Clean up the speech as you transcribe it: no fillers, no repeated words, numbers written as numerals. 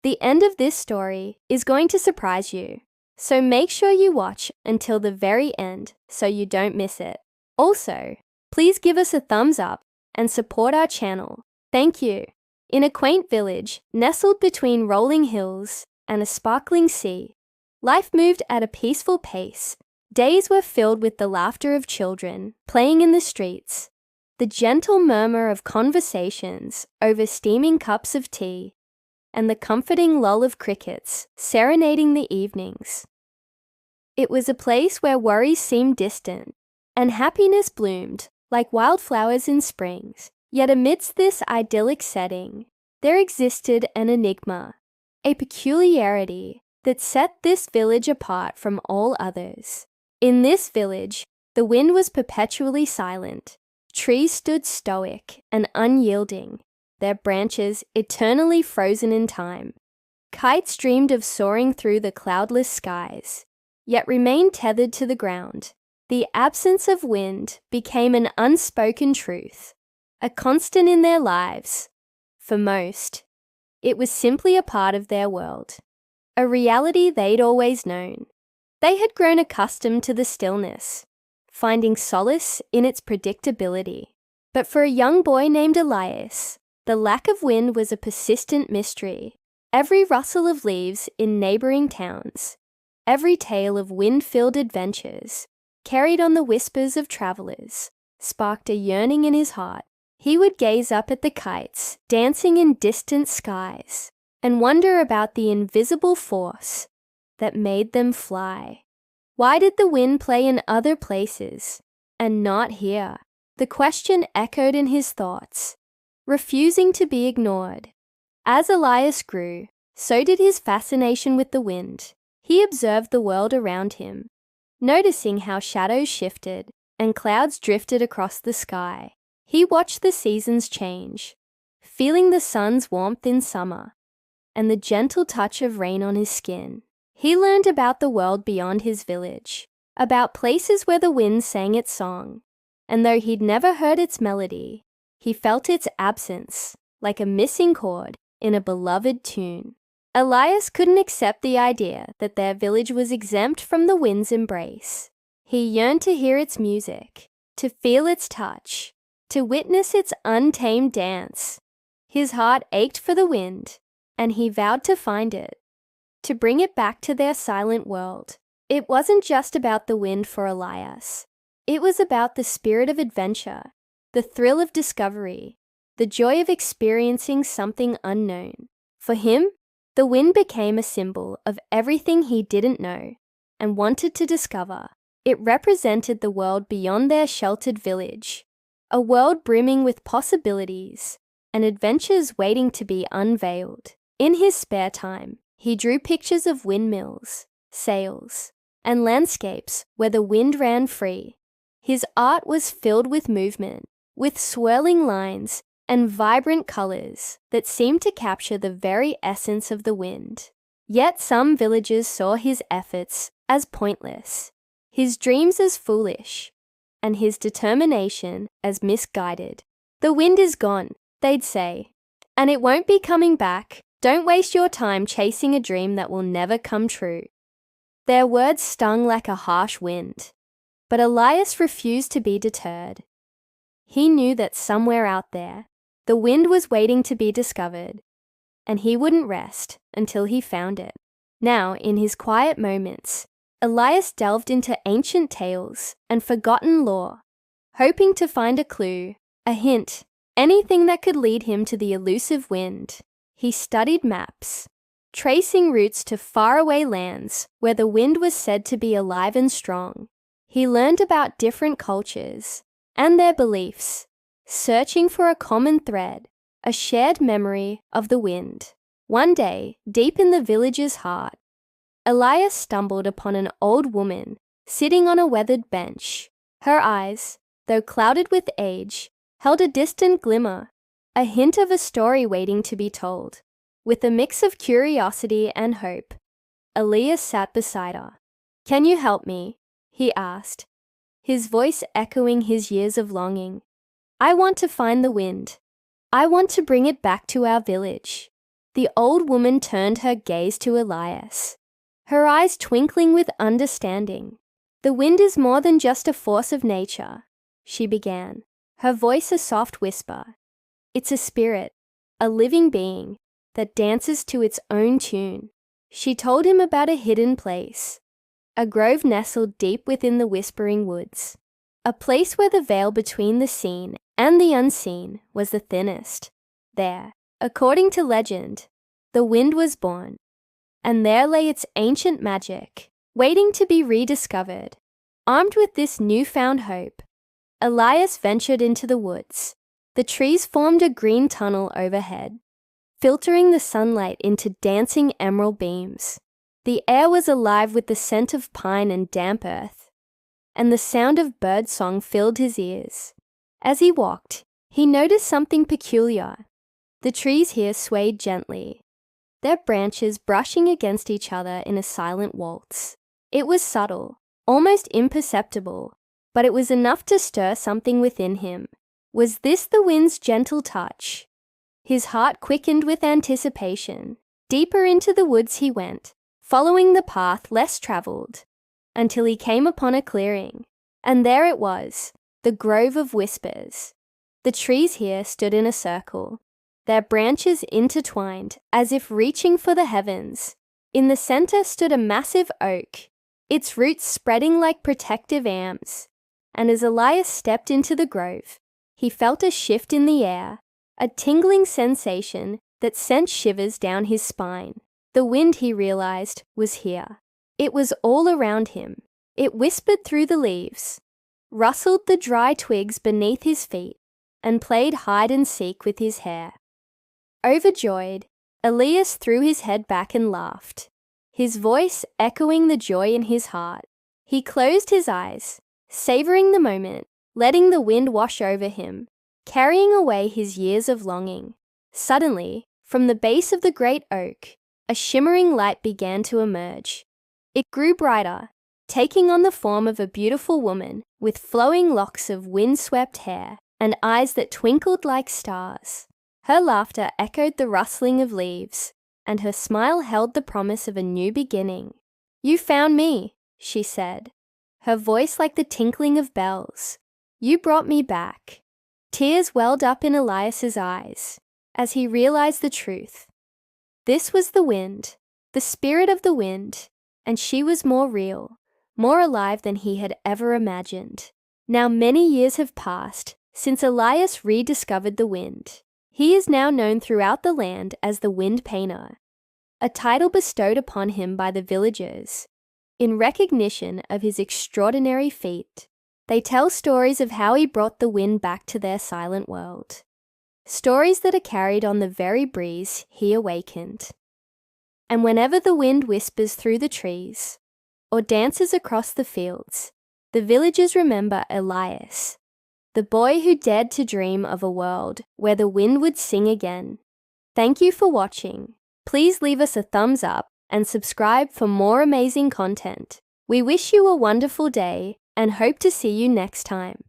The end of this story is going to surprise you, so make sure you watch until the very end so you don't miss it. Also, please give us a thumbs up and support our channel. Thank you. In a quaint village nestled between rolling hills and a sparkling sea, life moved at a peaceful pace. Days were filled with the laughter of children playing in the streets, the gentle murmur of conversations over steaming cups of tea, and the comforting lull of crickets serenading the evenings. It was a place where worries seemed distant and happiness bloomed like wildflowers in springs. Yet amidst this idyllic setting, there existed an enigma, a peculiarity that set this village apart from all others. In this village, the wind was perpetually silent. Trees stood stoic and unyielding, their branches eternally frozen in time. Kites dreamed of soaring through the cloudless skies, yet remained tethered to the ground. The absence of wind became an unspoken truth, a constant in their lives. For most, it was simply a part of their world, a reality they'd always known. They had grown accustomed to the stillness, finding solace in its predictability. But for a young boy named Elias, the lack of wind was a persistent mystery. Every rustle of leaves in neighboring towns, every tale of wind-filled adventures, carried on the whispers of travelers, sparked a yearning in his heart. He would gaze up at the kites dancing in distant skies and wonder about the invisible force that made them fly. Why did the wind play in other places and not here? The question echoed in his thoughts, refusing to be ignored. As Elias grew, so did his fascination with the wind. He observed the world around him, noticing how shadows shifted and clouds drifted across the sky. He watched the seasons change, feeling the sun's warmth in summer and the gentle touch of rain on his skin. He learned about the world beyond his village, about places where the wind sang its song, and though he'd never heard its melody, he felt its absence, like a missing chord in a beloved tune. Elias couldn't accept the idea that their village was exempt from the wind's embrace. He yearned to hear its music, to feel its touch, to witness its untamed dance. His heart ached for the wind, and he vowed to find it, to bring it back to their silent world. It wasn't just about the wind for Elias. It was about the spirit of adventure, the thrill of discovery, the joy of experiencing something unknown. For him, the wind became a symbol of everything he didn't know and wanted to discover. It represented the world beyond their sheltered village, a world brimming with possibilities and adventures waiting to be unveiled. In his spare time, he drew pictures of windmills, sails, and landscapes where the wind ran free. His art was filled with movement, with swirling lines and vibrant colors that seemed to capture the very essence of the wind. Yet some villagers saw his efforts as pointless, his dreams as foolish, and his determination as misguided. "The wind is gone," they'd say, "and it won't be coming back. Don't waste your time chasing a dream that will never come true." Their words stung like a harsh wind, but Elias refused to be deterred. He knew that somewhere out there, the wind was waiting to be discovered, and he wouldn't rest until he found it. Now, in his quiet moments, Elias delved into ancient tales and forgotten lore, hoping to find a clue, a hint, anything that could lead him to the elusive wind. He studied maps, tracing routes to faraway lands where the wind was said to be alive and strong. He learned about different cultures and their beliefs, searching for a common thread, a shared memory of the wind. One day, deep in the village's heart, Elias stumbled upon an old woman sitting on a weathered bench. Her eyes, though clouded with age, held a distant glimmer, a hint of a story waiting to be told. With a mix of curiosity and hope, Elias sat beside her. "Can you help me?" he asked, his voice echoing his years of longing. "I want to find the wind. I want to bring it back to our village." the old woman turned her gaze to Elias, her eyes twinkling with understanding. "The wind is more than just a force of nature," she began, her voice a soft whisper. "It's a spirit, a living being, that dances to its own tune." She told him about a hidden place, a grove nestled deep within the whispering woods, a place where the veil between the seen and the unseen was the thinnest. There, according to legend, the wind was born, and there lay its ancient magic, waiting to be rediscovered. Armed with this newfound hope, Elias ventured into the woods. The trees formed a green tunnel overhead, filtering the sunlight into dancing emerald beams. The air was alive with the scent of pine and damp earth, and the sound of birdsong filled his ears. As he walked, he noticed something peculiar. The trees here swayed gently, their branches brushing against each other in a silent waltz. It was subtle, almost imperceptible, but it was enough to stir something within him. Was this the wind's gentle touch? His heart quickened with anticipation. Deeper into the woods he went, following the path less traveled, until he came upon a clearing. And there it was, the Grove of Whispers. The trees here stood in a circle, their branches intertwined as if reaching for the heavens. In the center stood a massive oak, its roots spreading like protective arms. And as Elias stepped into the grove, he felt a shift in the air, a tingling sensation that sent shivers down his spine. The wind, he realized, was here. It was all around him. It whispered through the leaves, rustled the dry twigs beneath his feet, and played hide and seek with his hair. Overjoyed, Elias threw his head back and laughed, his voice echoing the joy in his heart. He closed his eyes, savoring the moment, letting the wind wash over him, carrying away his years of longing. Suddenly, from the base of the great oak, a shimmering light began to emerge. It grew brighter, taking on the form of a beautiful woman with flowing locks of wind-swept hair and eyes that twinkled like stars. Her laughter echoed the rustling of leaves, and her smile held the promise of a new beginning. "You found me," she said, her voice like the tinkling of bells. "You brought me back." Tears welled up in Elias's eyes as he realized the truth. This was the wind, the spirit of the wind, and she was more real, more alive than he had ever imagined. Now many years have passed since Elias rediscovered the wind. He is now known throughout the land as the Wind Painter, a title bestowed upon him by the villagers in recognition of his extraordinary feat. They tell stories of how he brought the wind back to their silent world, stories that are carried on the very breeze he awakened. And whenever the wind whispers through the trees or dances across the fields, the villagers remember Elias, the boy who dared to dream of a world where the wind would sing again. Thank you for watching. Please leave us a thumbs up and subscribe for more amazing content. We wish you a wonderful day and hope to see you next time.